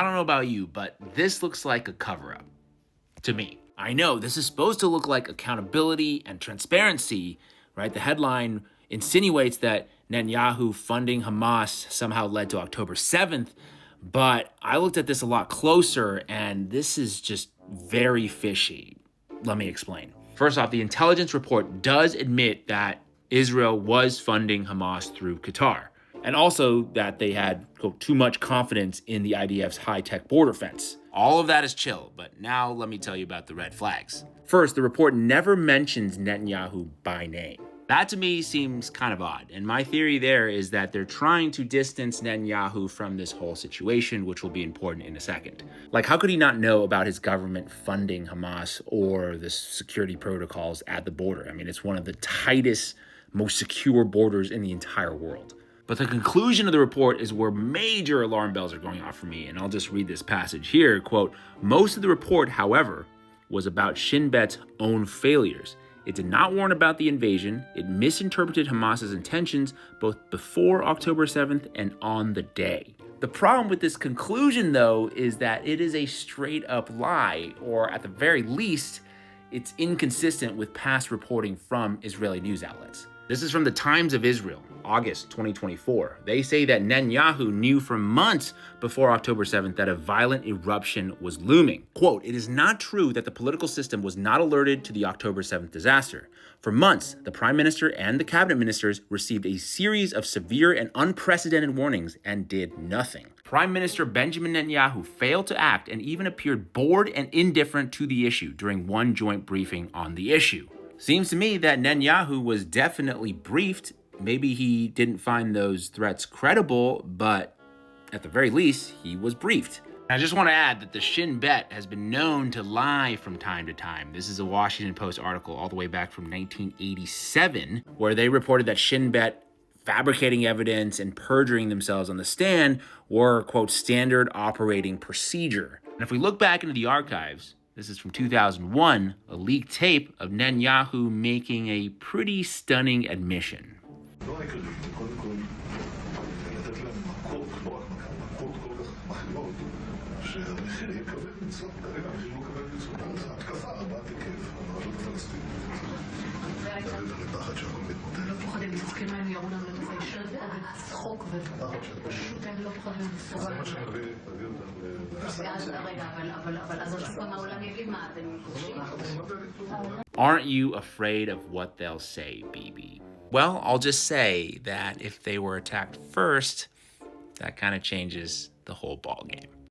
I don't know about you, but this looks like a cover-up to me. I know this is supposed to look like accountability and transparency, right? The headline insinuates that Netanyahu funding Hamas somehow led to October 7th, but I looked at this a lot closer and this is just very fishy. Let me explain. First off, the intelligence report does admit that Israel was funding Hamas through Qatar, and also that they had, quote, too much confidence in the IDF's high-tech border fence. All of that is chill, but now let me tell you about the red flags. First, the report never mentions Netanyahu by name. That to me seems kind of odd, and my theory there is that they're trying to distance Netanyahu from this whole situation, which will be important in a second. Like, how could he not know about his government funding Hamas or the security protocols at the border? I mean, it's one of the tightest, most secure borders in the entire world. But the conclusion of the report is where major alarm bells are going off for me, and I'll just read this passage here. Quote, most of the report, however, was about Shin Bet's own failures. It did not warn about the invasion. It misinterpreted Hamas's intentions both before October 7th and on the day. The problem with this conclusion, though, is that it is a straight up lie, or at the very least, it's inconsistent with past reporting from Israeli news outlets. This is from the Times of Israel, August 2024. They say that Netanyahu knew for months before October 7th that a violent eruption was looming. Quote, it is not true that the political system was not alerted to the October 7th disaster. For months, the prime minister and the cabinet ministers received a series of severe and unprecedented warnings and did nothing. Prime Minister Benjamin Netanyahu failed to act and even appeared bored and indifferent to the issue during one joint briefing on the issue. Seems to me that Netanyahu was definitely briefed. Maybe he didn't find those threats credible, but at the very least, he was briefed. I just want to add that the Shin Bet has been known to lie from time to time. This is a Washington Post article all the way back from 1987, where they reported that Shin Bet fabricating evidence and perjuring themselves on the stand were, quote, standard operating procedure. And if we look back into the archives, this is from 2001, a leaked tape of Netanyahu making a pretty stunning admission. Aren't you afraid of what they'll say, Bibi? Well, I'll just say that if they were attacked first, that kind of changes the whole ballgame.